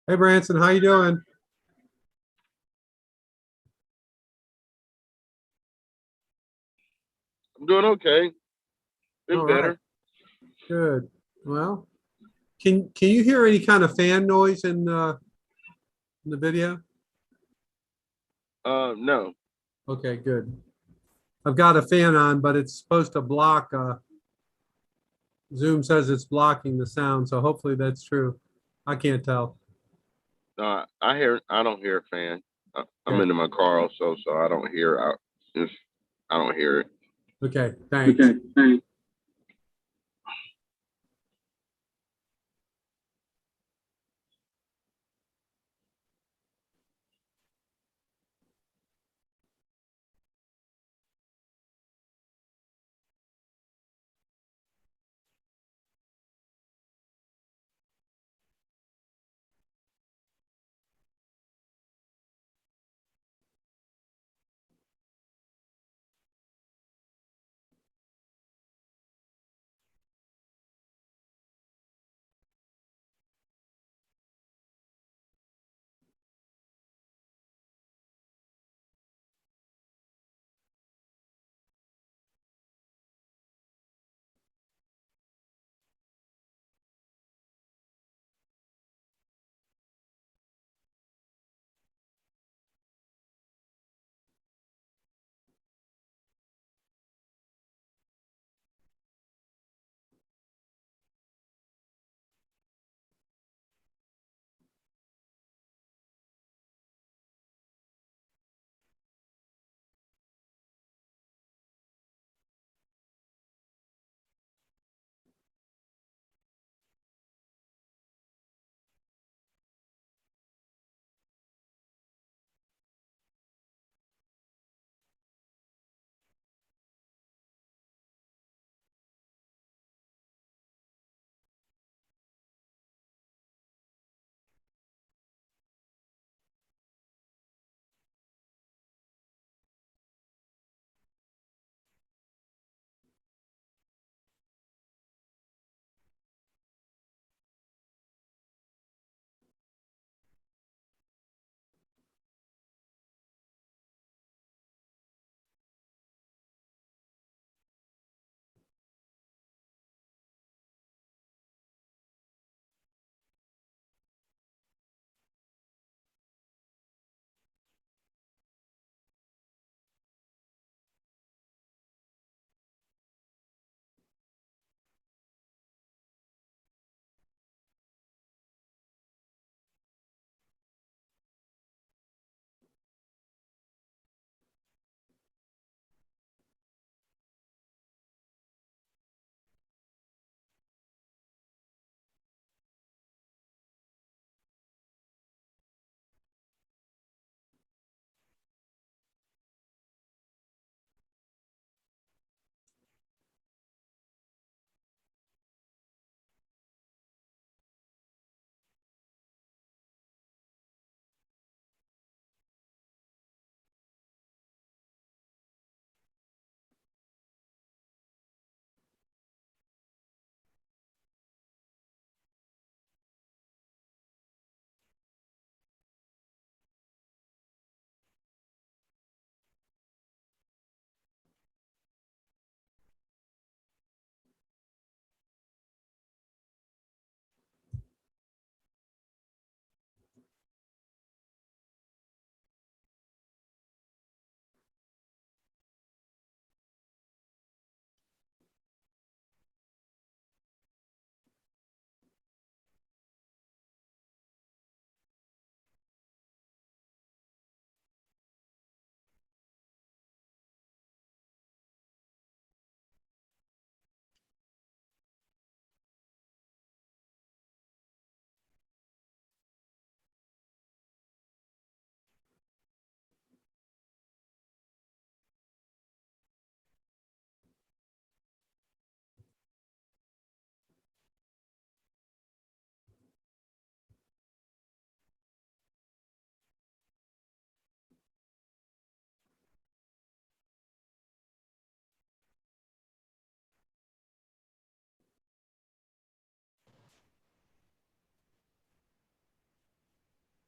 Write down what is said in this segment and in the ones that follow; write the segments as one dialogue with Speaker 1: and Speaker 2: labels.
Speaker 1: Hey Branson, how you doing?
Speaker 2: I'm doing okay.
Speaker 1: All
Speaker 2: Been
Speaker 1: right,
Speaker 2: better.
Speaker 1: good. Well, can you hear any kind of fan noise in the video?
Speaker 2: No.
Speaker 1: Okay, good. I've got a fan on, but it's supposed to block. Zoom says it's blocking the sound, so hopefully that's true. I can't tell.
Speaker 2: I don't hear a fan. I'm
Speaker 1: Okay,
Speaker 2: in my car also, so I don't hear. I don't hear it.
Speaker 1: okay, thanks.
Speaker 2: Okay, thanks.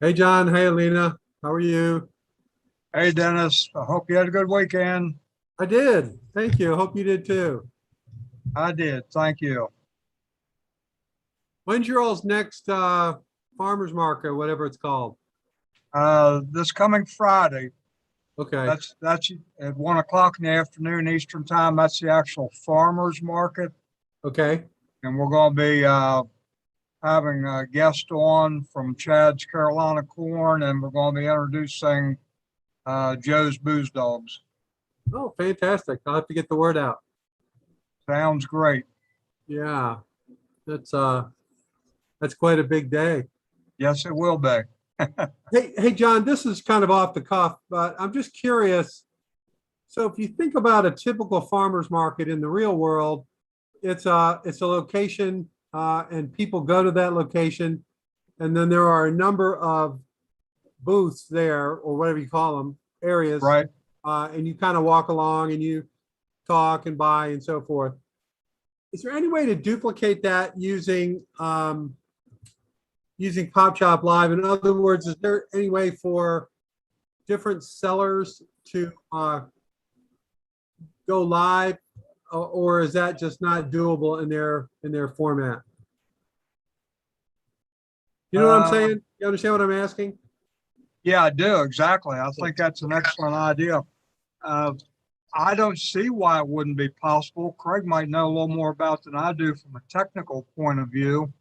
Speaker 1: Hey, John. Hey, Alina. How are you?
Speaker 3: Hey Dennis, I hope you had a good weekend.
Speaker 1: I did. Thank you. Hope you did too.
Speaker 3: I did, thank you.
Speaker 1: When's your all's next farmer's market, whatever it's called?
Speaker 3: This coming Friday,
Speaker 1: Okay.
Speaker 3: that's at 1 o'clock in the afternoon Eastern time. That's the actual farmers market,
Speaker 1: Okay.
Speaker 3: and we're going to be having a guest on from Chad's Carolina Corn, and we're going to be introducing Joe's Booze Dogs.
Speaker 1: Oh, fantastic. I'll have to get the word out.
Speaker 3: Sounds great.
Speaker 1: Yeah. That's quite a big day.
Speaker 3: Yes, it will be.
Speaker 1: Hey, John, this is kind of off the cuff, but I'm just curious. So if you think about a typical farmer's market in the real world, it's a location and people go to that location, and then there are a number of booths there or whatever you call them, areas,
Speaker 3: Right.
Speaker 1: and you kind of walk along and you talk and buy and so forth. Is there any way to duplicate that using Pop Shop Live? In other words, is there any way for different sellers to go live, or is that just not doable in their format? You know what I'm
Speaker 3: Uh,
Speaker 1: saying? You understand what I'm asking?
Speaker 3: Yeah, I do, exactly. I think that's an excellent idea. Uh, I don't see why it wouldn't be possible. Craig might know a little more about than I do from a technical point of view.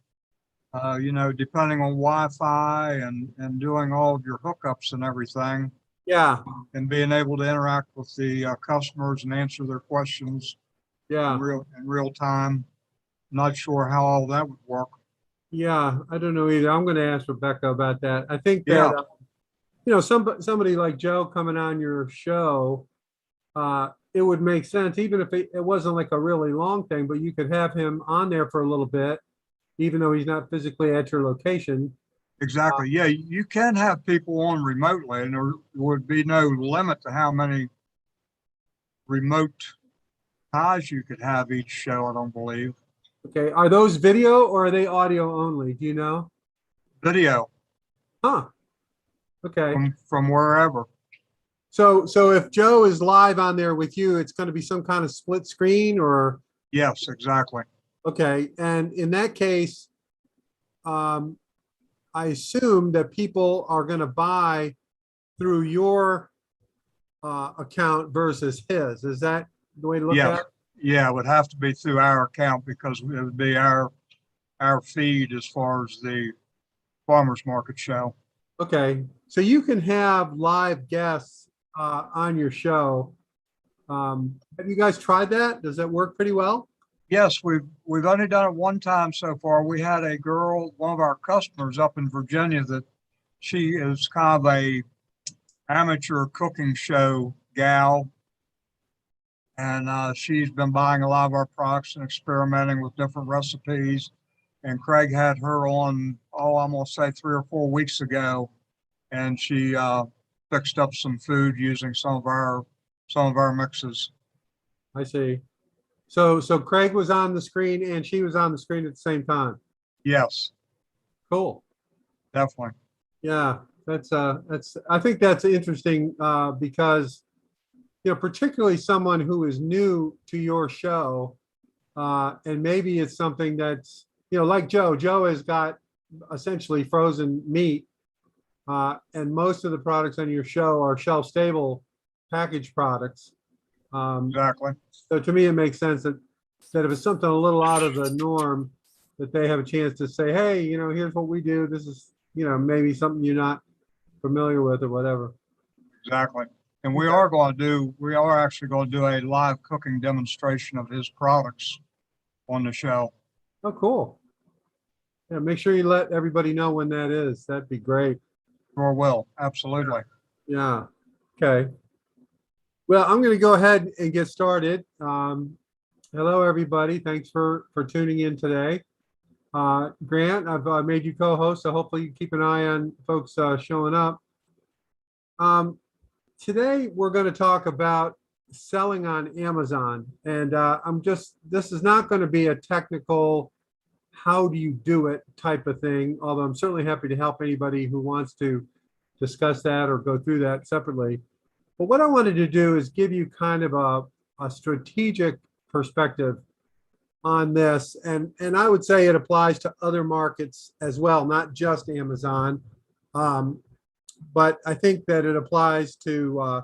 Speaker 3: Depending on Wi-Fi and doing all of your hookups and everything,
Speaker 1: Yeah,
Speaker 3: and being able to interact with the customers and answer their questions
Speaker 1: yeah,
Speaker 3: in real time. Not sure how all that would work.
Speaker 1: yeah. I don't know either. I'm going to ask Rebecca about that. I think
Speaker 3: Yeah,
Speaker 1: that somebody like Joe coming on your show, it would make sense, even if it wasn't like a really long thing, but you could have him on there for a little bit, even though he's not physically at your location.
Speaker 3: exactly. Yeah, you can have people on remotely, and there would be no limit to how many remote ties you could have each show, I don't believe.
Speaker 1: Okay, are those video or are they audio only? Do you know?
Speaker 3: Video
Speaker 1: Huh. Okay.
Speaker 3: from wherever.
Speaker 1: So if Joe is live on there with you, it's going to be some kind of split screen or
Speaker 3: Yes, exactly.
Speaker 1: okay. And in that case, um, I assume that people are going to buy through your account versus his. Is that the way to look
Speaker 3: Yeah,
Speaker 1: at it?
Speaker 3: yeah, it would have to be through our account because it would be our feed as far as the farmers market show.
Speaker 1: Okay. So you can have live guests on your show. Have you guys tried that? Does that work pretty well?
Speaker 3: Yes, we've only done it one time so far. We had a girl, one of our customers up in Virginia, that she is kind of a amateur cooking show gal, and she's been buying a lot of our products and experimenting with different recipes. And Craig had her on, oh, I'm gonna say 3 or 4 weeks ago, and she fixed up some food using some of our mixes.
Speaker 1: I see. So Craig was on the screen and she was on the screen at the same time.
Speaker 3: Yes,
Speaker 1: Cool.
Speaker 3: definitely.
Speaker 1: Yeah, that's I think that's interesting because particularly someone who is new to your show, and maybe it's something that's like Joe. Joe has got essentially frozen meat, and most of the products on your show are shelf stable packaged products.
Speaker 3: Exactly.
Speaker 1: So to me, it makes sense that if it's something a little out of the norm, that they have a chance to say, hey, here's what we do. This is, maybe something you're not familiar with or whatever.
Speaker 3: Exactly. And
Speaker 1: Okay.
Speaker 3: we are actually going to do a live cooking demonstration of his products on the show.
Speaker 1: Oh, cool. Yeah, make sure you let everybody know when that is. That'd be great.
Speaker 3: Sure will. Absolutely.
Speaker 1: Yeah. Okay. Well, I'm going to go ahead and get started. Hello, everybody. Thanks for tuning in today. Grant, I've made you co-host, so hopefully you keep an eye on folks showing up. Today, we're going to talk about selling on Amazon. And this is not going to be a technical how do you do it type of thing, although I'm certainly happy to help anybody who wants to discuss that or go through that separately. But what I wanted to do is give you kind of a strategic perspective on this. And I would say it applies to other markets as well, not just Amazon. But I think that it applies to,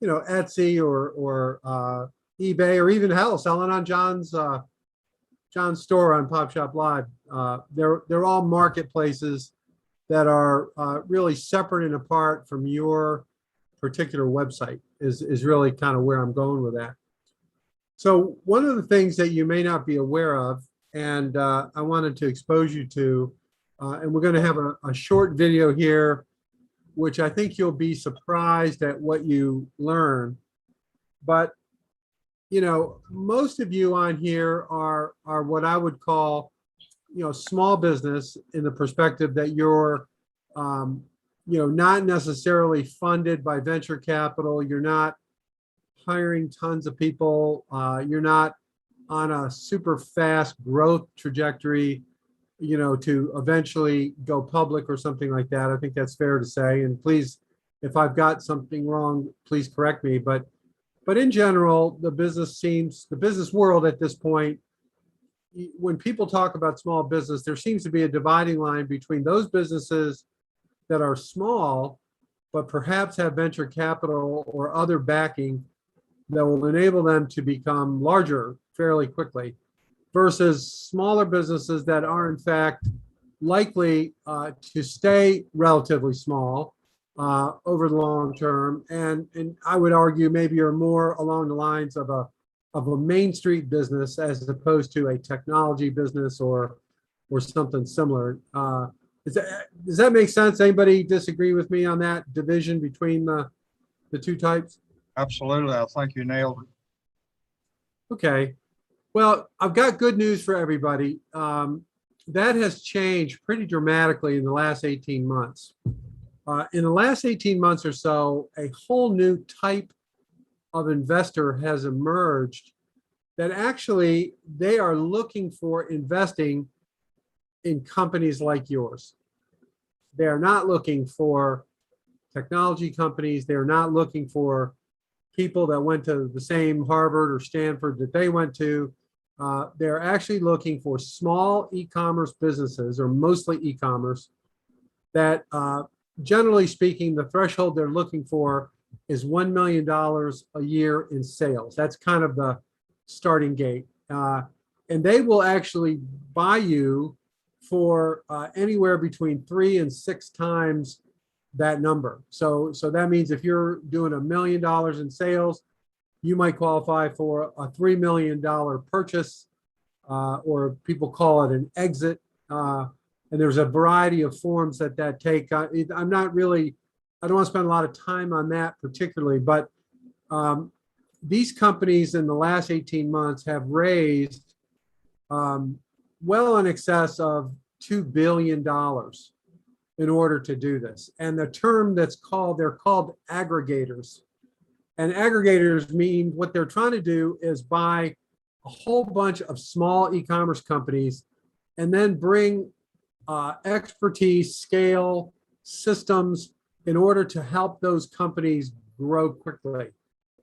Speaker 1: Etsy or eBay, or even hell, selling on John's store on Pop Shop Live. They're all marketplaces that are really separate and apart from your particular website is really kind of where I'm going with that. So one of the things that you may not be aware of, and I wanted to expose you to, and we're going to have a short video here, which I think you'll be surprised at what you learn. But most of you on here are what I would call, small business, in the perspective that you're, not necessarily funded by venture capital. You're not hiring tons of people. You're not on a super fast growth trajectory, to eventually go public or something like that. I think that's fair to say. And please, if I've got something wrong, please correct me. But in general, the business world at this point, when people talk about small business, there seems to be a dividing line between those businesses that are small, but perhaps have venture capital or other backing that will enable them to become larger fairly quickly, versus smaller businesses that are in fact likely to stay relatively small over the long term. And I would argue maybe are more along the lines of a Main Street business as opposed to a technology business or something similar. Does that make sense? Anybody disagree with me on that division between the two types?
Speaker 3: Absolutely. I think you nailed it.
Speaker 1: Okay. Well, I've got good news for everybody. That has changed pretty dramatically in the last 18 months. In the last 18 months or so, a whole new type of investor has emerged that actually they are looking for investing in companies like yours. They are not looking for technology companies. They're not looking for people that went to the same Harvard or Stanford that they went to. They're actually looking for small e-commerce businesses, or mostly e-commerce, that generally speaking, the threshold they're looking for is $1 million a year in sales. That's kind of the starting gate. And they will actually buy you for anywhere between 3 and 6 times that number. So that means if you're doing $1 million in sales, you might qualify for a $3 million purchase, or people call it an exit. And there's a variety of forms that take. I don't want to spend a lot of time on that particularly, but these companies in the last 18 months have raised well in excess of $2 billion in order to do this. And the term they're called aggregators. And aggregators mean what they're trying to do is buy a whole bunch of small e-commerce companies and then bring expertise, scale, systems in order to help those companies grow quickly.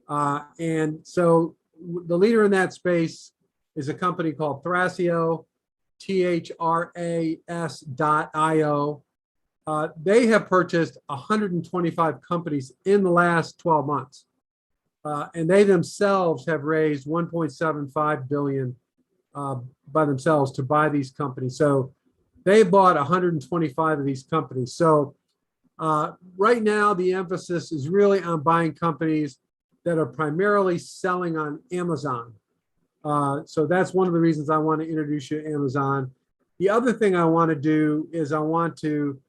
Speaker 1: And so the leader in that space is a company called Thrasio, THRAS.io. They have purchased 125 companies in the last 12 months. And they themselves have raised $1.75 billion by themselves to buy these companies. So they bought 125 of these companies. So right now, the emphasis is really on buying companies that are primarily selling on Amazon. So that's one of the reasons I want to introduce you to Amazon. The other thing I want to do is I want to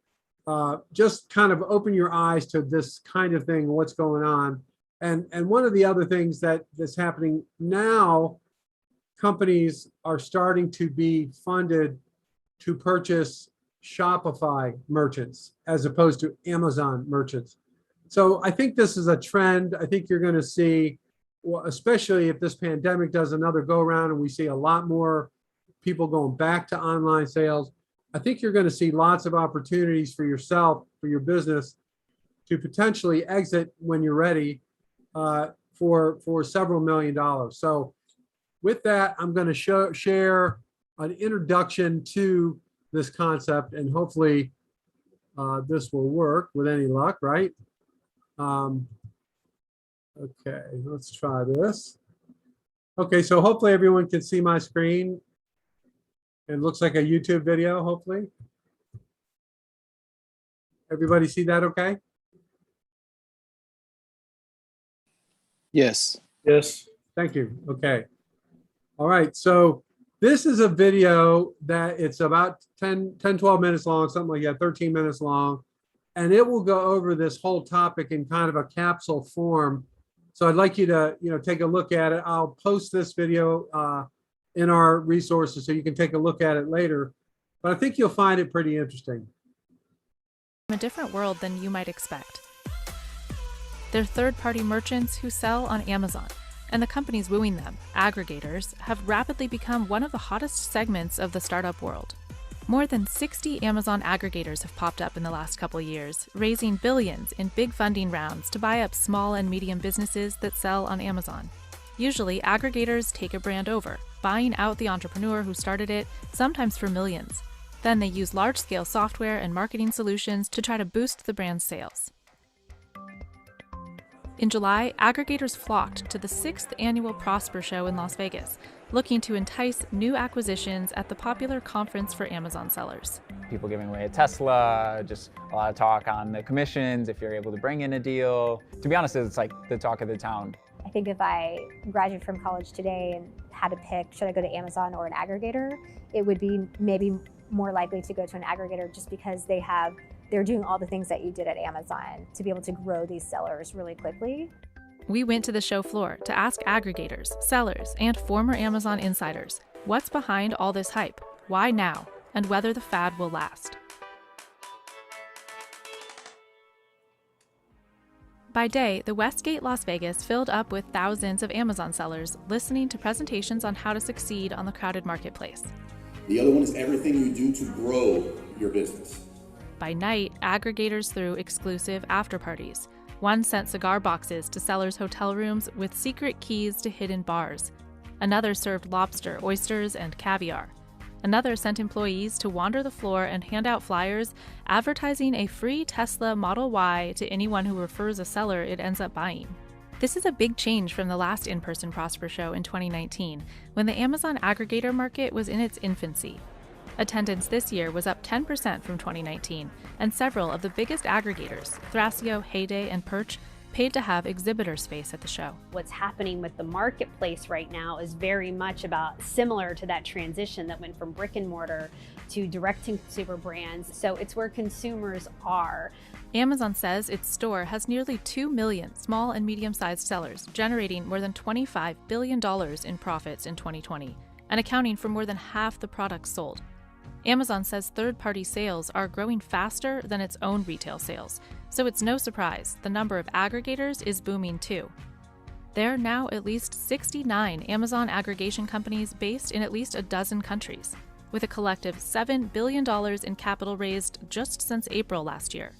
Speaker 1: just kind of open your eyes to this kind of thing, what's going on. And one of the other things that's happening now, companies are starting to be funded to purchase Shopify merchants as opposed to Amazon merchants. So I think this is a trend. I think you're going to see, especially if this pandemic does another go around and we see a lot more people going back to online sales. I think you're going to see lots of opportunities for yourself, for your business, to potentially exit when you're ready for several $1 million. So with that, I'm going to share an introduction to this concept, and hopefully this will work with any luck, right? Okay, let's try this. Okay, so hopefully everyone can see my screen. It looks like a YouTube video, hopefully. Everybody see that okay?
Speaker 4: Yes.
Speaker 5: Yes.
Speaker 1: Thank you. Okay. All right. So this is a video that it's about 12 minutes long, something like that, 13 minutes long. And it will go over this whole topic in kind of a capsule form. So I'd like you to, take a look at it. I'll post this video in our resources so you can take a look at it later. But I think you'll find it pretty interesting.
Speaker 6: A different world than you might expect. They're third-party merchants who sell on Amazon, and the companies wooing them, aggregators, have rapidly become one of the hottest segments of the startup world. More than 60 Amazon aggregators have popped up in the last couple years, raising billions in big funding rounds to buy up small and medium businesses that sell on Amazon. Usually, aggregators take a brand over, buying out the entrepreneur who started it, sometimes for millions. Then they use large-scale software and marketing solutions to try to boost the brand's sales. In July, aggregators flocked to the 6th annual Prosper Show in Las Vegas, looking to entice new acquisitions at the popular conference for Amazon sellers.
Speaker 7: People giving away a Tesla, just a lot of talk on the commissions, if you're able to bring in a deal. To be honest, it's like the talk of the town.
Speaker 8: I think if I graduated from college today and had to pick, should I go to Amazon or an aggregator, it would be maybe more likely to go to an aggregator just because they're doing all the things that you did at Amazon to be able to grow these sellers really quickly.
Speaker 6: We went to the show floor to ask aggregators, sellers, and former Amazon insiders what's behind all this hype, why now, and whether the fad will last. By day, the Westgate Las Vegas filled up with thousands of Amazon sellers listening to presentations on how to succeed on the crowded marketplace.
Speaker 9: The other one is everything you do to grow your business.
Speaker 6: By night, aggregators threw exclusive after-parties. One sent cigar boxes to sellers' hotel rooms with secret keys to hidden bars. Another served lobster, oysters, and caviar. Another sent employees to wander the floor and hand out flyers advertising a free Tesla Model Y to anyone who refers a seller it ends up buying. This is a big change from the last in-person Prosper Show in 2019, when the Amazon aggregator market was in its infancy. Attendance this year was up 10% from 2019, and several of the biggest aggregators, Thrasio, Heyday, and Perch, paid to have exhibitor space at the show.
Speaker 10: What's happening with the marketplace right now is very much similar to that transition that went from brick and mortar to direct-to-consumer brands. So it's where consumers are.
Speaker 6: Amazon says its store has nearly 2 million small and medium-sized sellers, generating more than $25 billion in profits in 2020, and accounting for more than half the products sold. Amazon says third-party sales are growing faster than its own retail sales, so it's no surprise the number of aggregators is booming too. There are now at least 69 Amazon aggregation companies based in at least a dozen countries, with a collective $7 billion in capital raised just since April last year.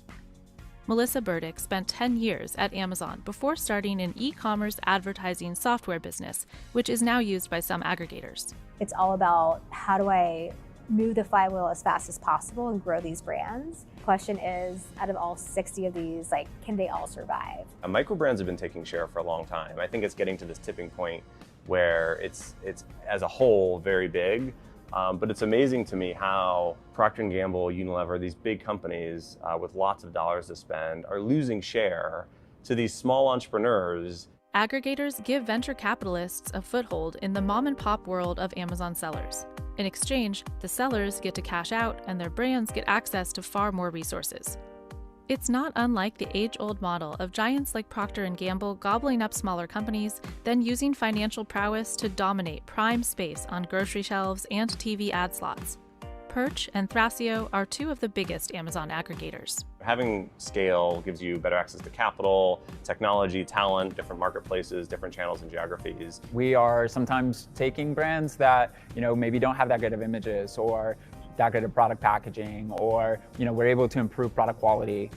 Speaker 6: Melissa Burdick spent 10 years at Amazon before starting an e-commerce advertising software business, which is now used by some aggregators.
Speaker 8: It's all about how do I move the flywheel as fast as possible and grow these brands. The question is, out of all 60 of these, can they all survive?
Speaker 5: Micro brands have been taking share for a long time. I think it's getting to this tipping point where it's as a whole very big, but it's amazing to me how Procter & Gamble, Unilever, these big companies with lots of dollars to spend are losing share to these small entrepreneurs.
Speaker 6: Aggregators give venture capitalists a foothold in the mom-and-pop world of Amazon sellers. In exchange, the sellers get to cash out and their brands get access to far more resources. It's not unlike the age-old model of giants like Procter & Gamble gobbling up smaller companies, then using financial prowess to dominate prime space on grocery shelves and TV ad slots. Perch and Thrasio are two of the biggest Amazon aggregators.
Speaker 5: Having scale gives you better access to capital, technology, talent, different marketplaces, different channels and geographies.
Speaker 7: We are sometimes taking brands that, maybe don't have that good of images or that good of product packaging, or, we're able to improve product quality,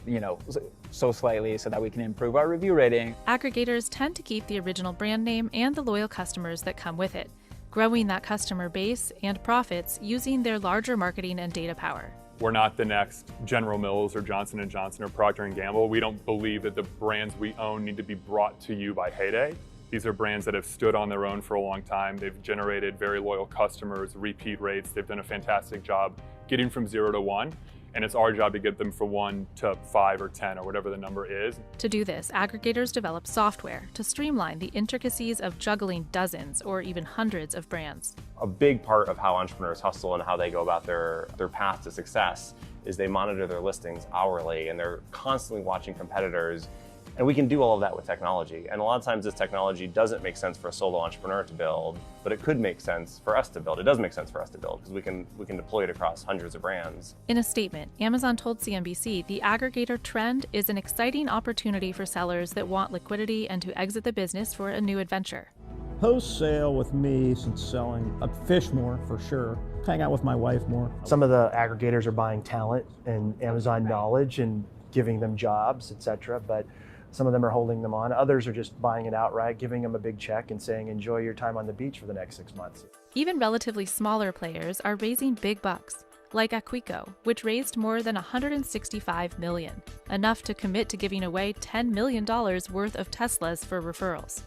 Speaker 7: so slightly so that we can improve our review rating.
Speaker 6: Aggregators tend to keep the original brand name and the loyal customers that come with it, growing that customer base and profits using their larger marketing and data power.
Speaker 4: We're not the next General Mills or Johnson & Johnson or Procter & Gamble. We don't believe that the brands we own need to be brought to you by Heyday. These are brands that have stood on their own for a long time. They've generated very loyal customers, repeat rates. They've done a fantastic job getting from 0 to 1. And it's our job to get them from 1 to 5 or 10 or whatever the number is.
Speaker 6: To do this, aggregators develop software to streamline the intricacies of juggling dozens or even hundreds of brands.
Speaker 5: A big part of how entrepreneurs hustle and how they go about their path to success is they monitor their listings hourly, and they're constantly watching competitors. And we can do all of that with technology. And a lot of times this technology doesn't make sense for a solo entrepreneur to build, but it could make sense for us to build. It does make sense for us to build because we can deploy it across hundreds of brands.
Speaker 6: In a statement, Amazon told CNBC the aggregator trend is an exciting opportunity for sellers that want liquidity and to exit the business for a new adventure.
Speaker 11: Post-sale with me, since selling, I fish more for sure, hang out with my wife more.
Speaker 12: Some of the aggregators are buying talent and Amazon knowledge and giving them jobs, etc. But some of them are holding them on. Others are just buying it outright, giving them a big check and saying, enjoy your time on the beach for the next 6 months.
Speaker 6: Even relatively smaller players are raising big bucks, like Aquico, which raised more than $165 million, enough to commit to giving away $10 million worth of Teslas for referrals.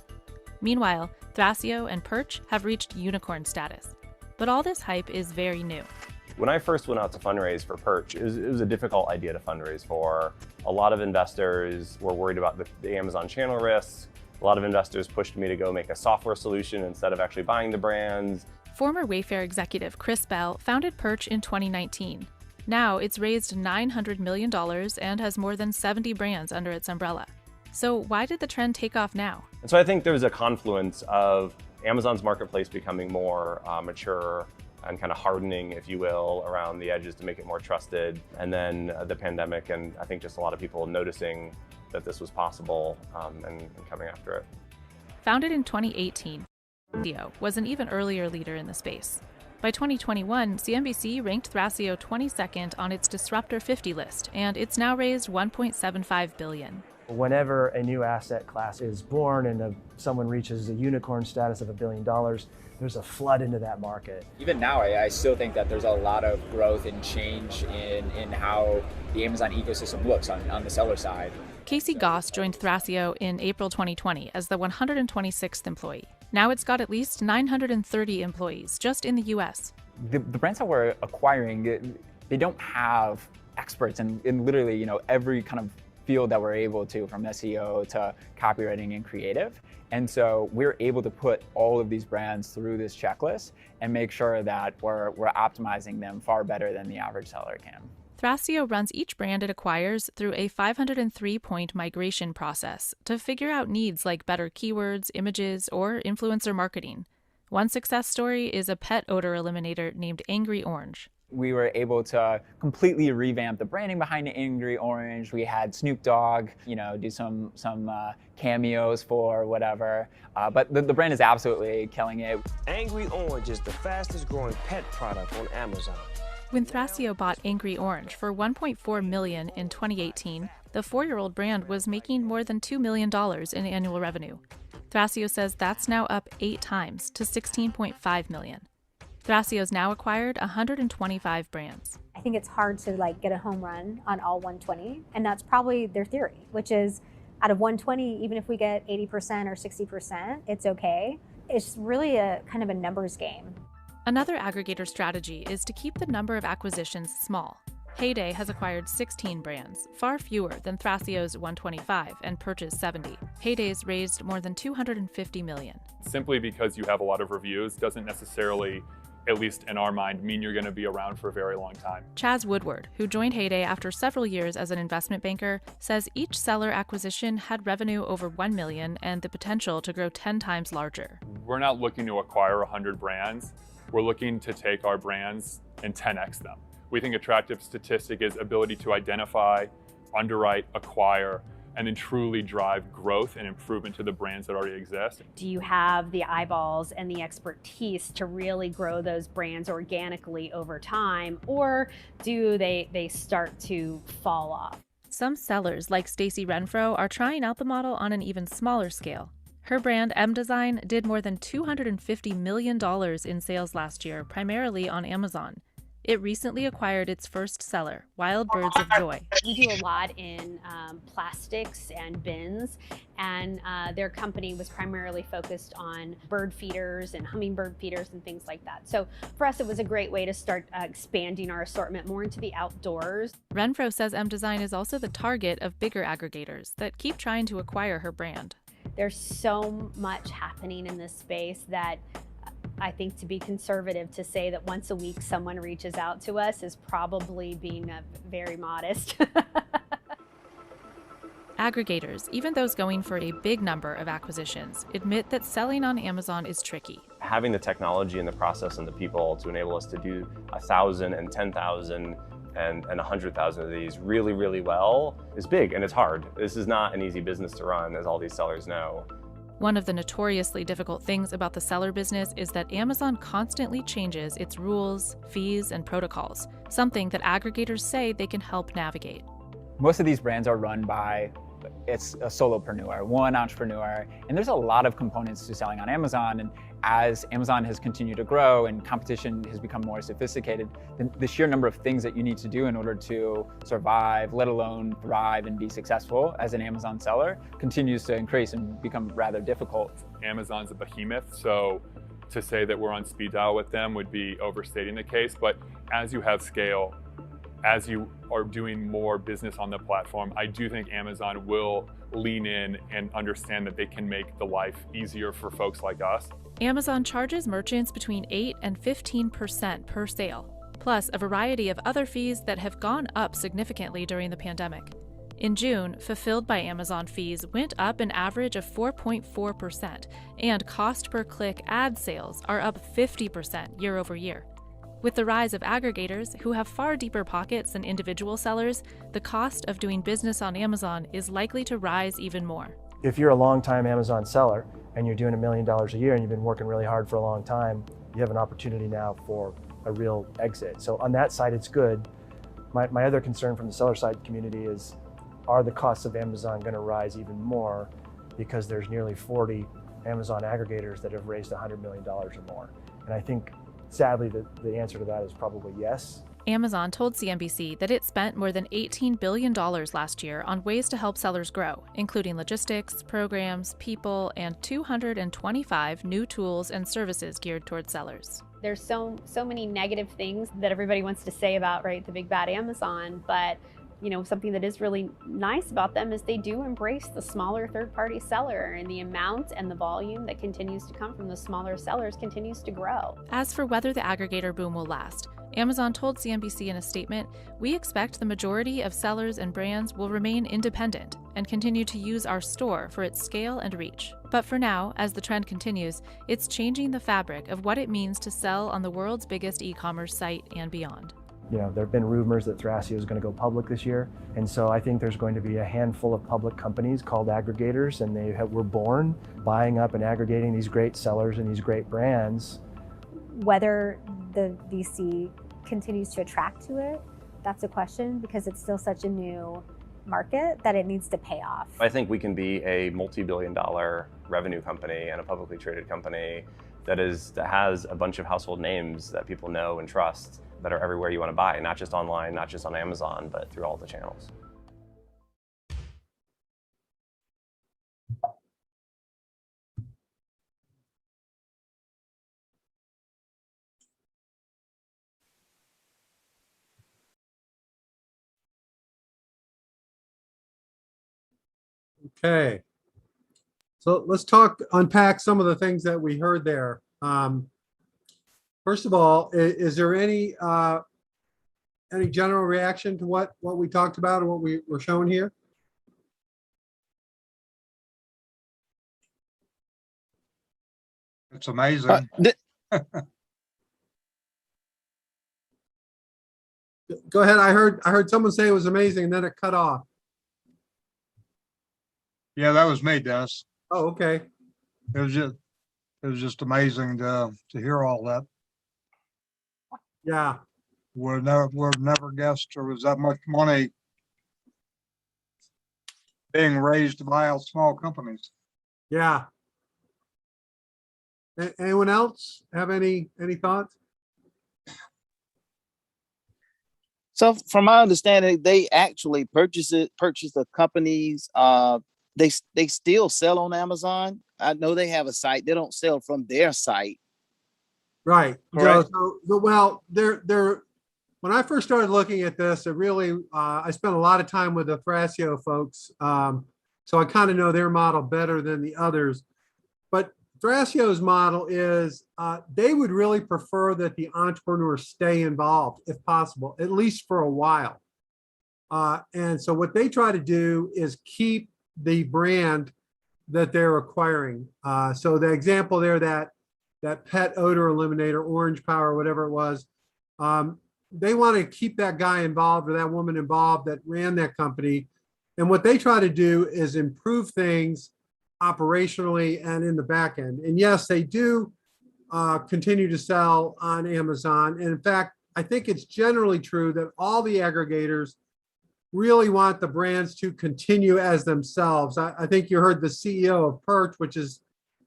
Speaker 6: Meanwhile, Thrasio and Perch have reached unicorn status. But all this hype is very new.
Speaker 5: When I first went out to fundraise for Perch, it was a difficult idea to fundraise for. A lot of investors were worried about the Amazon channel risks. A lot of investors pushed me to go make a software solution instead of actually buying the brands.
Speaker 6: Former Wayfair executive Chris Bell founded Perch in 2019. Now it's raised $900 million and has more than 70 brands under its umbrella. So why did the trend take off now?
Speaker 5: And so I think there was a confluence of Amazon's marketplace becoming more mature and kind of hardening, if you will, around the edges to make it more trusted. And then the pandemic, and I think just a lot of people noticing that this was possible and coming after it.
Speaker 6: Founded in 2018, Thrasio was an even earlier leader in the space. By 2021, CNBC ranked Thrasio 22nd on its Disruptor 50 list, and it's now raised $1.75 billion.
Speaker 12: Whenever a new asset class is born and someone reaches a unicorn status of $1 billion, there's a flood into that market.
Speaker 7: Even now, I still think that there's a lot of growth and change in how the Amazon ecosystem looks on the seller side.
Speaker 6: Casey Goss joined Thrasio in April 2020 as the 126th employee. Now it's got at least 930 employees just in the US.
Speaker 7: The brands that we're acquiring, they don't have experts in literally, every kind of field that we're able to, from SEO to copywriting and creative. And so we're able to put all of these brands through this checklist and make sure that we're optimizing them far better than the average seller can.
Speaker 6: Thrasio runs each brand it acquires through a 503-point migration process to figure out needs like better keywords, images, or influencer marketing. One success story is a pet odor eliminator named Angry Orange.
Speaker 7: We were able to completely revamp the branding behind Angry Orange. We had Snoop Dogg, do some cameos for whatever. But the brand is absolutely killing it.
Speaker 13: Angry Orange is the fastest growing pet product on Amazon.
Speaker 6: When Thrasio bought Angry Orange for $1.4 million in 2018, the 4-year-old brand was making more than $2 million in annual revenue. Thrasio says that's now up 8 times to $16.5 million. Thrasio's now acquired 125 brands.
Speaker 8: I think it's hard to get a home run on all 120, and that's probably their theory, which is out of 120, even if we get 80% or 60%, it's okay. It's really a kind of a numbers game.
Speaker 6: Another aggregator strategy is to keep the number of acquisitions small. Heyday has acquired 16 brands, far fewer than Thrasio's 125 and Perch's 70. Heyday's raised more than $250 million.
Speaker 4: Simply because you have a lot of reviews doesn't necessarily, at least in our mind, mean you're going to be around for a very long time.
Speaker 6: Chaz Woodward, who joined Heyday after several years as an investment banker, says each seller acquisition had revenue over $1 million and the potential to grow 10 times larger.
Speaker 4: We're not looking to acquire 100 brands. We're looking to take our brands and 10x them. We think attractive statistic is ability to identify, underwrite, acquire, and then truly drive growth and improvement to the brands that already exist.
Speaker 10: Do you have the eyeballs and the expertise to really grow those brands organically over time, or do they start to fall off?
Speaker 6: Some sellers, like Stacy Renfro, are trying out the model on an even smaller scale. Her brand, M Design, did more than $250 million in sales last year, primarily on Amazon. It recently acquired its first seller, Wild Birds of Joy.
Speaker 10: We do a lot in plastics and bins, and their company was primarily focused on bird feeders and hummingbird feeders and things like that. So for us, it was a great way to start expanding our assortment more into the outdoors.
Speaker 6: Renfro says M Design is also the target of bigger aggregators that keep trying to acquire her brand.
Speaker 10: There's so much happening in this space that I think to be conservative to say that once a week someone reaches out to us is probably being very modest.
Speaker 6: Aggregators, even those going for a big number of acquisitions, admit that selling on Amazon is tricky.
Speaker 5: Having the technology and the process and the people to enable us to do 1,000 and 10,000 and 100,000 of these really, really well is big, and it's hard. This is not an easy business to run, as all these sellers know.
Speaker 6: One of the notoriously difficult things about the seller business is that Amazon constantly changes its rules, fees, and protocols, something that aggregators say they can help navigate.
Speaker 7: Most of these brands are run by it's a solopreneur, one entrepreneur, and there's a lot of components to selling on Amazon. And as Amazon has continued to grow and competition has become more sophisticated, the sheer number of things that you need to do in order to survive, let alone thrive and be successful as an Amazon seller, continues to increase and become rather difficult.
Speaker 4: Amazon's a behemoth, so to say that we're on speed dial with them would be overstating the case. But as you have scale, as you are doing more business on the platform, I do think Amazon will lean in and understand that they can make the life easier for folks like us.
Speaker 6: Amazon charges merchants between 8 and 15% per sale, plus a variety of other fees that have gone up significantly during the pandemic. In June, Fulfilled by Amazon fees went up an average of 4.4%, and cost per click ad sales are up 50% year over year. With the rise of aggregators, who have far deeper pockets than individual sellers, the cost of doing business on Amazon is likely to rise even more.
Speaker 12: If you're a long-time Amazon seller and you're doing $1 million a year and you've been working really hard for a long time, you have an opportunity now for a real exit. So on that side, it's good. My other concern from the seller side community is, are the costs of Amazon going to rise even more because there's nearly 40 Amazon aggregators that have raised $100 million or more? And I think, sadly, the answer to that is probably yes.
Speaker 6: Amazon told CNBC that it spent more than $18 billion last year on ways to help sellers grow, including logistics, programs, people, and 225 new tools and services geared towards sellers.
Speaker 10: There's so many negative things that everybody wants to say about, right, the big bad Amazon, but you know, something that is really nice about them is they do embrace the smaller third-party seller, and the amount and the volume that continues to come from the smaller sellers continues to grow.
Speaker 6: As for whether the aggregator boom will last, Amazon told CNBC in a statement, "We expect the majority of sellers and brands will remain independent and continue to use our store for its scale and reach. But for now, as the trend continues, it's changing the fabric of what it means to sell on the world's biggest e-commerce site and beyond."
Speaker 12: You know, there have been rumors that Thrasio is going to go public this year. And so I think there's going to be a handful of public companies called aggregators, and they were born buying up and aggregating these great sellers and these great brands.
Speaker 8: Whether the VC continues to attract to it, that's a question, because it's still such a new market that it needs to pay off.
Speaker 5: I think we can be a multi-billion-dollar revenue company and a publicly traded company that has a bunch of household names that people know and trust, that are everywhere you want to buy, not just online, not just on Amazon, but through all the channels.
Speaker 1: Okay. So let's unpack some of the things that we heard there. First of all, is there any general reaction to what we talked about or what we were showing here?
Speaker 3: It's amazing.
Speaker 1: Go ahead. I heard someone say it was amazing and then it cut off.
Speaker 3: Yeah, that was me, Dennis.
Speaker 1: Oh, okay.
Speaker 3: It was just amazing to hear all that.
Speaker 1: Yeah.
Speaker 3: Would never guessed there was that much money being raised to buy out small companies.
Speaker 1: Yeah. Anyone else have any thoughts?
Speaker 14: So from my understanding, they actually purchase the companies. They still sell on Amazon. I know they have a site. They don't sell from their site.
Speaker 1: Right.
Speaker 14: Correct.
Speaker 1: Well, they're when I first started looking at this, it really I spent a lot of time with the Thrasio folks. So I kind of know their model better than the others. But Thrasio's model is they would really prefer that the entrepreneur stay involved if possible, at least for a while. And so what they try to do is keep the brand that they're acquiring. So the example there, that pet odor eliminator, Orange Power, whatever it was, they want to keep that guy involved or that woman involved that ran that company. And what they try to do is improve things operationally and in the back end. And yes, they do continue to sell on Amazon. And in fact, I think it's generally true that all the aggregators really want the brands to continue as themselves. I think you heard the CEO of Perch, which is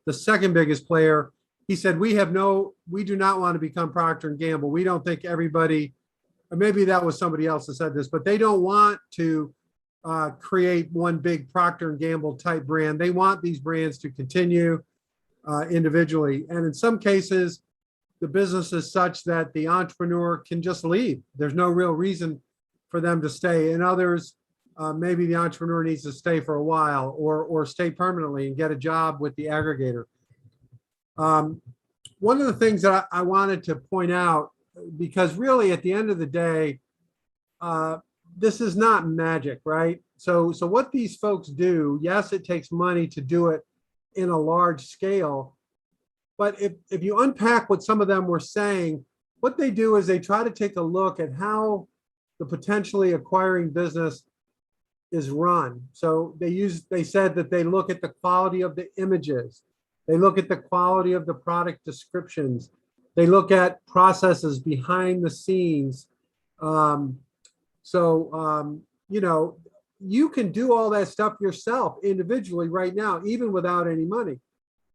Speaker 1: the second biggest player. He said, we do not want to become Procter & Gamble. We don't think everybody, or maybe that was somebody else that said this, but they don't want to create one big Procter & Gamble type brand. They want these brands to continue individually. And in some cases, the business is such that the entrepreneur can just leave. There's no real reason for them to stay. In others, maybe the entrepreneur needs to stay for a while or stay permanently and get a job with the aggregator. One of the things that I wanted to point out, because really at the end of the day, this is not magic, right? So what these folks do, yes, it takes money to do it in a large scale. But if you unpack what some of them were saying, what they do is they try to take a look at how the potentially acquiring business is run. So they said that they look at the quality of the images. They look at the quality of the product descriptions. They look at processes behind the scenes. You know, you can do all that stuff yourself individually right now, even without any money.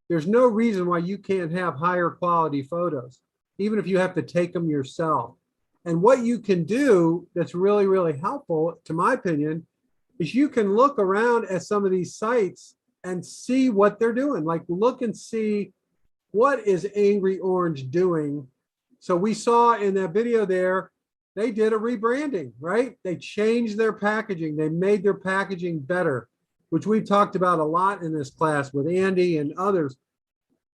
Speaker 1: There's no reason why you can't have higher quality photos, even if you have to take them yourself. And what you can do that's really, really helpful, to my opinion, is you can look around at some of these sites and see what they're doing. Like look and see what is Angry Orange doing. So we saw in that video there, they did a rebranding, right? They changed their packaging. They made their packaging better, which we've talked about a lot in this class with Andy and others.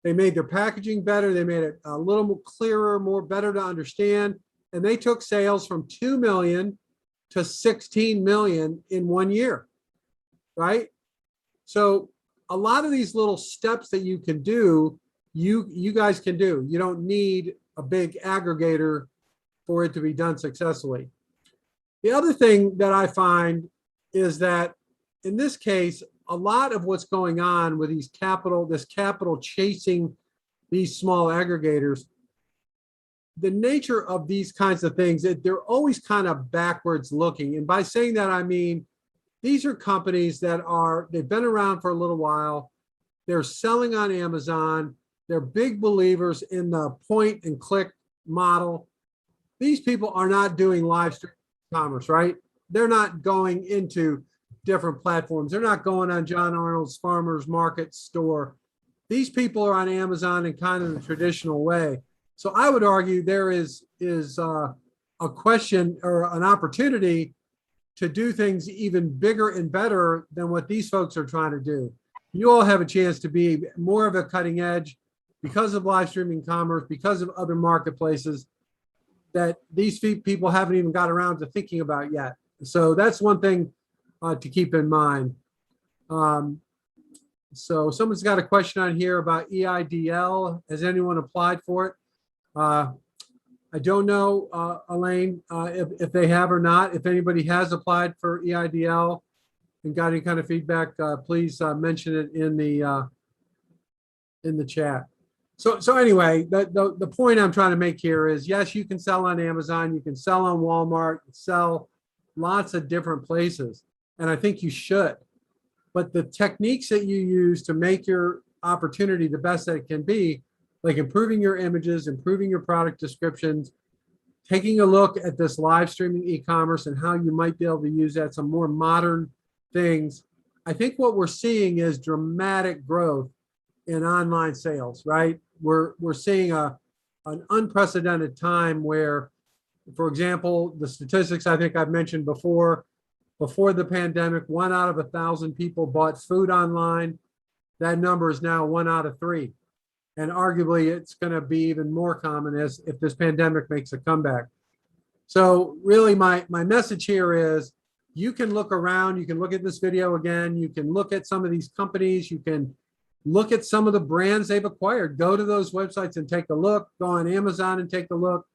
Speaker 1: They made their packaging better. They made it a little more clearer, more better to understand. And they took sales from 2 million to 16 million in 1 year, right? So a lot of these little steps that you can do, you guys can do. You don't need a big aggregator for it to be done successfully. The other thing that I find is that in this case, a lot of what's going on with this capital chasing these small aggregators, the nature of these kinds of things, they're always kind of backwards looking. And by saying that, I mean, these are companies that they've been around for a little while. They're selling on Amazon. They're big believers in the point and click model. These people are not doing live stream commerce, right? They're not going into different platforms. They're not going on John Arnold's Farmers Market store. These people are on Amazon in kind of the traditional way. So I would argue there is a question or an opportunity to do things even bigger and better than what these folks are trying to do. You all have a chance to be more of a cutting edge because of live streaming commerce, because of other marketplaces that these people haven't even got around to thinking about yet. So that's one thing to keep in mind. So someone's got a question on here about EIDL. Has anyone applied for it? I don't know, Elaine, if they have or not. If anybody has applied for EIDL and got any kind of feedback, please mention it in the chat. So anyway, the point I'm trying to make here is, yes, you can sell on Amazon, you can sell on Walmart, sell lots of different places, and I think you should. But the techniques that you use to make your opportunity the best that it can be, like improving your images, improving your product descriptions, taking a look at this live streaming e-commerce and how you might be able to use that, some more modern things. I think what we're seeing is dramatic growth in online sales, right? We're seeing an unprecedented time where, for example, the statistics I think I've mentioned before the pandemic, 1 out of 1,000 people bought food online. That number is now 1 out of 3. And arguably it's going to be even more common as if this pandemic makes a comeback. So really my message here is, you can look around, you can look at this video again, you can look at some of these companies, you can look at some of the brands they've acquired. Go to those websites and take a look, go on Amazon and take a look.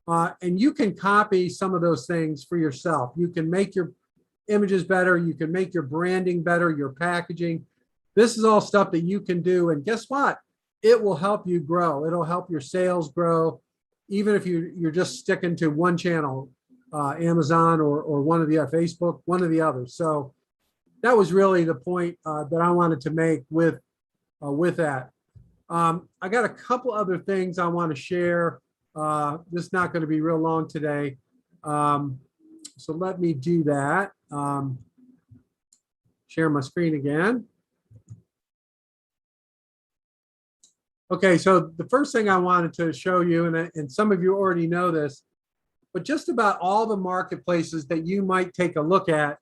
Speaker 1: And you can copy some of those things for yourself. You can make your images better, you can make your branding better, your packaging. This is all stuff that you can do. And guess what? It will help you grow. It'll help your sales grow, even if you're just sticking to one channel, Amazon or one of the Facebook, one of the others. So that was really the point that I wanted to make with that. I got a couple other things I want to share. This is not going to be real long today. So let me do that. Share my screen again. Okay, so the first thing I wanted to show you, and some of you already know this, but just about all the marketplaces that you might take a look at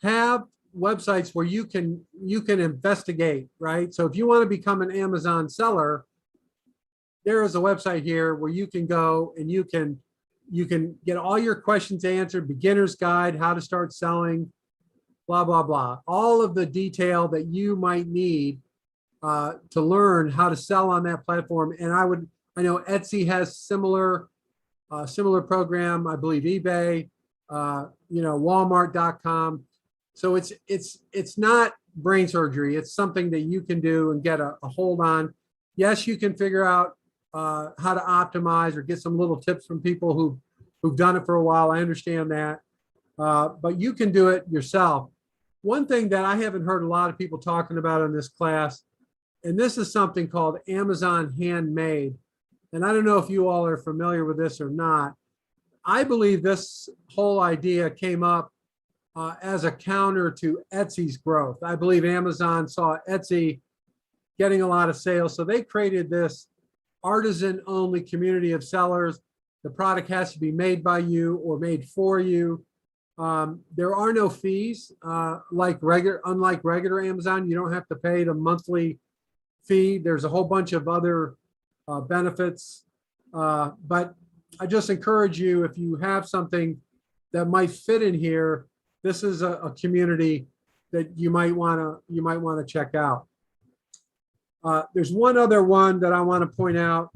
Speaker 1: have websites where you can investigate, right? So if you want to become an Amazon seller, there is a website here where you can go and you can get all your questions answered, beginner's guide, how to start selling, blah, blah, blah. All of the detail that you might need to learn how to sell on that platform. And I know Etsy has similar program, I believe eBay, Walmart.com. So it's not brain surgery. It's something that you can do and get a hold on. Yes, you can figure out how to optimize or get some little tips from people who've done it for a while. I understand that, but you can do it yourself. One thing that I haven't heard a lot of people talking about in this class, and this is something called Amazon Handmade. And I don't know if you all are familiar with this or not. I believe this whole idea came up as a counter to Etsy's growth. I believe Amazon saw Etsy getting a lot of sales, so they created this artisan-only community of sellers. The product has to be made by you or made for you. There are no fees, unlike regular Amazon. You don't have to pay the monthly fee. There's a whole bunch of other benefits, but I just encourage you, if you have something that might fit in here, this is a community that you might want to check out. There's one other one that I want to point out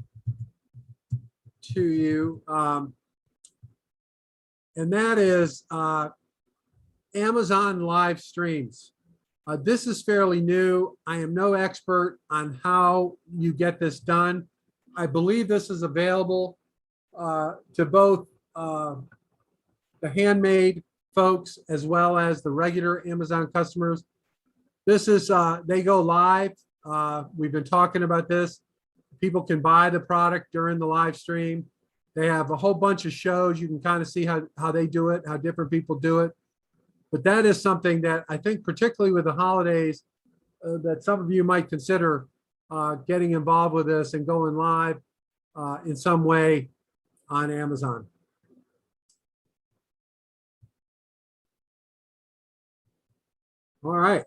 Speaker 1: to you, and that is Amazon live streams. This is fairly new. I am no expert on how you get this done. I believe this is available to both the handmade folks as well as the regular Amazon customers. This is, they go live. We've been talking about this. People can buy the product during the live stream. They have a whole bunch of shows. You can kind of see how they do it, how different people do it. But that is something that I think, particularly with the holidays, that some of you might consider getting involved with this and going live in some way on Amazon. All right.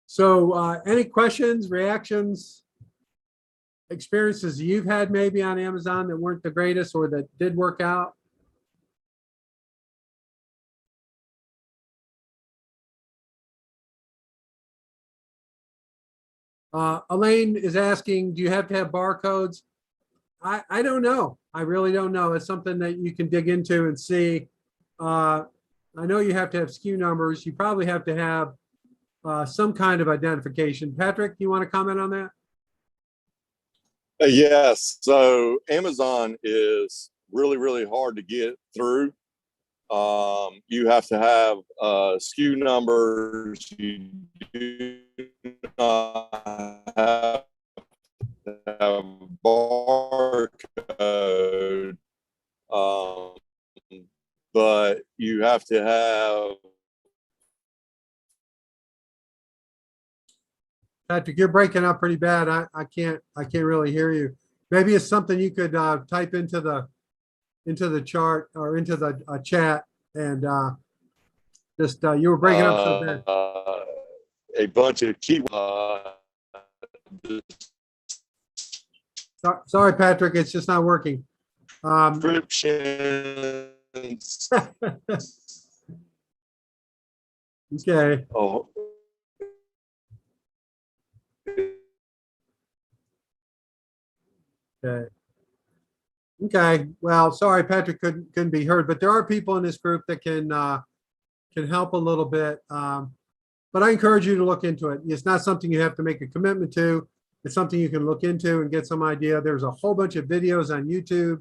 Speaker 1: So any questions, reactions, experiences you've had maybe on Amazon that weren't the greatest or that did work out? Elaine is asking, do you have to have barcodes? I don't know. I really don't know. It's something that you can dig into and see. I know you have to have SKU numbers. You probably have to have some kind of identification. Patrick, you want to comment on that?
Speaker 15: Yes. So Amazon is really, really hard to get through. You have to have SKU numbers. You do not have to have barcode, but you have to have.
Speaker 1: Patrick, you're breaking up pretty bad. I can't really hear you. Maybe it's something you could type into the chart or into the chat and just you were breaking up so bad.
Speaker 15: A bunch of key.
Speaker 1: Sorry, Patrick, it's just not working.
Speaker 15: Descriptions.
Speaker 1: Okay.
Speaker 15: Oh.
Speaker 1: Okay. Okay. Well, sorry, Patrick couldn't be heard, but there are people in this group that can help a little bit. But I encourage you to look into it. It's not something you have to make a commitment to. It's something you can look into and get some idea. There's a whole bunch of videos on YouTube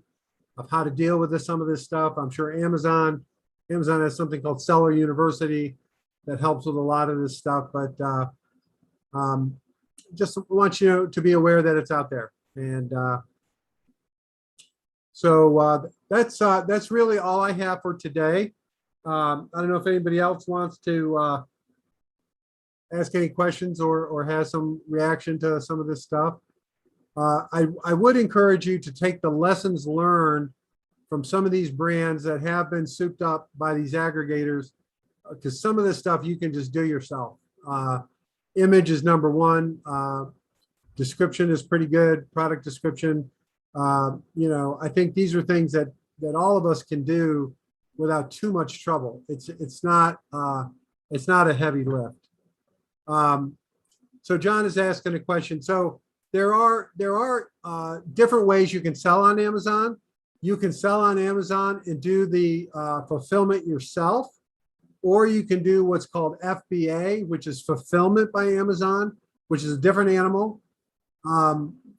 Speaker 1: of how to deal with some of this stuff. I'm sure Amazon has something called Seller University that helps with a lot of this stuff. But just want you to be aware that it's out there. And so that's really all I have for today. I don't know if anybody else wants to ask any questions or has some reaction to some of this stuff. I would encourage you to take the lessons learned from some of these brands that have been souped up by these aggregators, because some of this stuff you can just do yourself. Image is number one. Description is pretty good. Product description. I think these are things that all of us can do without too much trouble. It's not a heavy lift. So John is asking a question. So there are different ways you can sell on Amazon. You can sell on Amazon and do the fulfillment yourself, or you can do what's called FBA, which is fulfillment by Amazon, which is a different animal.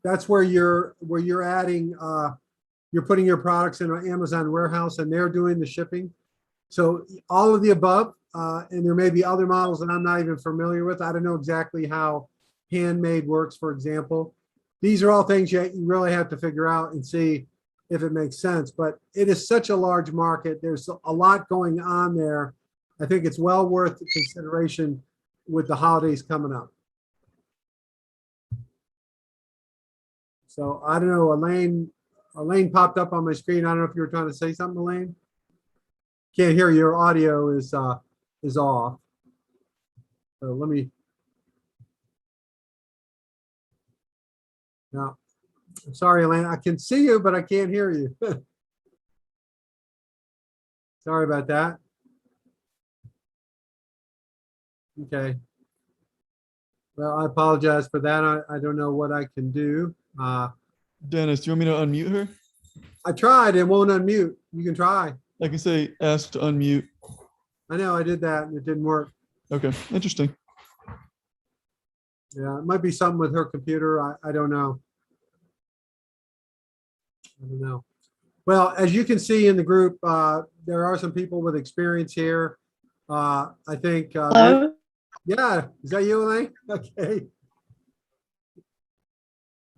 Speaker 1: That's where you're adding, you're putting your products in an Amazon warehouse and they're doing the shipping. So all of the above, and there may be other models that I'm not even familiar with. I don't know exactly how handmade works, for example. These are all things you really have to figure out and see if it makes sense. But it is such a large market. There's a lot going on there. I think it's well worth the consideration with the holidays coming up. So I don't know, Elaine popped up on my screen. I don't know if you were trying to say something, Elaine. Can't hear you. Your audio is off. So let me. No, I'm sorry, Elaine. I can see you, but I can't hear you. Sorry about that. Okay. Well, I apologize for that. I don't know what I can do.
Speaker 16: Dennis, do you want me to unmute her?
Speaker 1: I tried. It won't unmute. You can try.
Speaker 16: I can say ask to unmute.
Speaker 1: I know I did that and it didn't work.
Speaker 16: Okay, interesting.
Speaker 1: Yeah, it might be something with her computer. I don't know. I don't know. Well, as you can see in the group, there are some people with experience here. I think.
Speaker 17: Hello?
Speaker 1: Yeah, is that you, Elaine? Okay.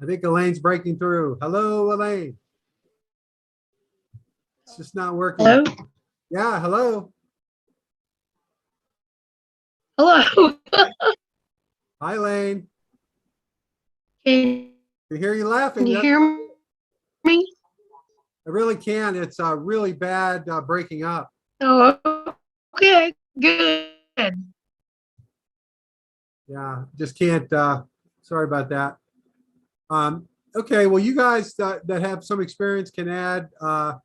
Speaker 1: I think Elaine's breaking through. Hello, Elaine. It's just not working.
Speaker 17: Hello?
Speaker 1: Yeah, hello.
Speaker 17: Hello.
Speaker 1: Hi, Elaine.
Speaker 17: Can
Speaker 1: I hear you laughing.
Speaker 17: you hear me?
Speaker 1: I really can. It's really bad breaking up.
Speaker 17: Oh, okay, good.
Speaker 1: Yeah, just can't. Sorry about that. Okay, well, you guys that have some experience can add, to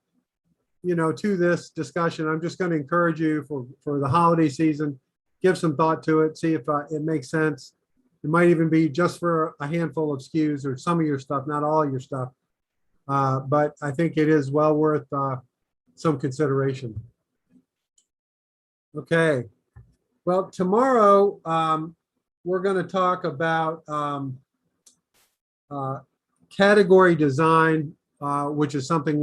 Speaker 1: this discussion. I'm just going to encourage you for the holiday season, give some thought to it, see if it makes sense. It might even be just for a handful of SKUs or some of your stuff, not all your stuff. but I think it is well worth some consideration. Okay. Well, tomorrow we're going to talk about category design, which is something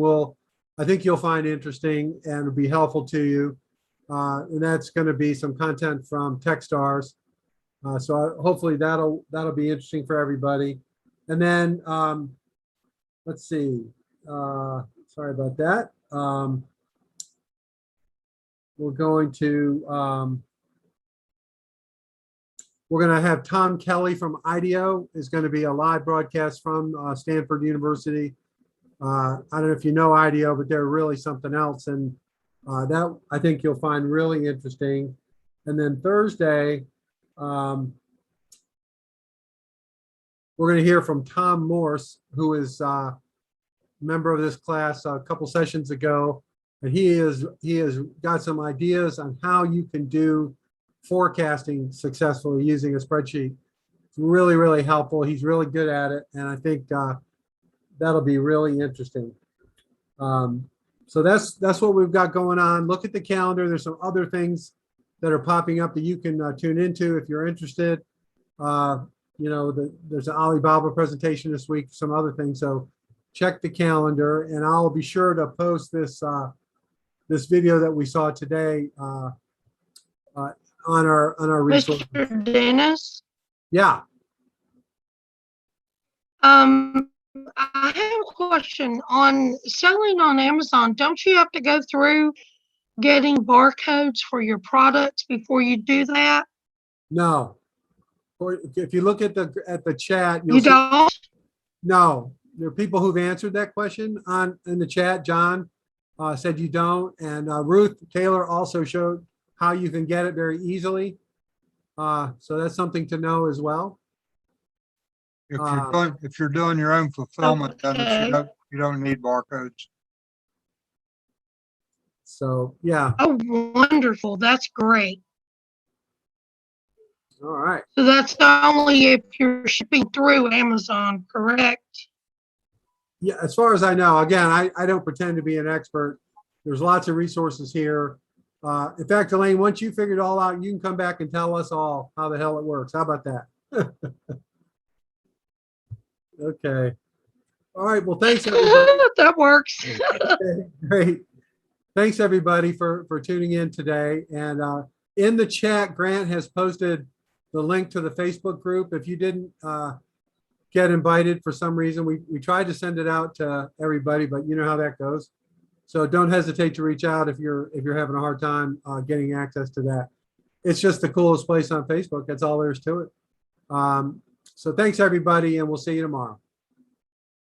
Speaker 1: I think you'll find interesting and will be helpful to you. And that's going to be some content from Techstars. So hopefully that'll be interesting for everybody. And then let's see. Sorry about that. We're going to have Tom Kelly from IDEO is going to be a live broadcast from Stanford University. I don't know if you know IDEO, but they're really something else. And that I think you'll find really interesting. And then Thursday, we're going to hear from Tom Morse, who is a member of this class a couple sessions ago. And he has got some ideas on how you can do forecasting successfully using a spreadsheet. It's really, really helpful. He's really good at it. And I think that'll be really interesting. So that's what we've got going on. Look at the calendar. There's some other things that are popping up that you can tune into if you're interested. There's an Alibaba presentation this week, some other things. So check the calendar, and I'll be sure to post this this video that we saw today on our resource.
Speaker 17: Mr. Dennis,
Speaker 1: Yeah.
Speaker 17: I have a question on selling on Amazon. Don't you have to go through getting barcodes for your products before you do that?
Speaker 1: No. Or if you look at the chat,
Speaker 17: You don't?
Speaker 1: No. There are people who've answered that question in the chat. John said you don't, and Ruth Taylor also showed how you can get it very easily. So that's something to know as well.
Speaker 3: If you're doing your own fulfillment, then you don't need barcodes.
Speaker 1: So yeah.
Speaker 17: Oh, wonderful! That's great.
Speaker 1: All right.
Speaker 17: So that's only if you're shipping through Amazon, correct?
Speaker 1: Yeah, as far as I know. Again, I don't pretend to be an expert. There's lots of resources here. In fact, Elaine, once you figure it all out, you can come back and tell us all how the hell it works. How about that? Okay. All right. Well, thanks, everybody.
Speaker 17: That works.
Speaker 1: Okay, great. Thanks, everybody, for tuning in today. And in the chat, Grant has posted the link to the Facebook group. If you didn't get invited for some reason, we tried to send it out to everybody, but you know how that goes. So don't hesitate to reach out if you're having a hard time getting access to that. It's just the coolest place on Facebook. That's all there is to it. So thanks, everybody, and we'll see you tomorrow.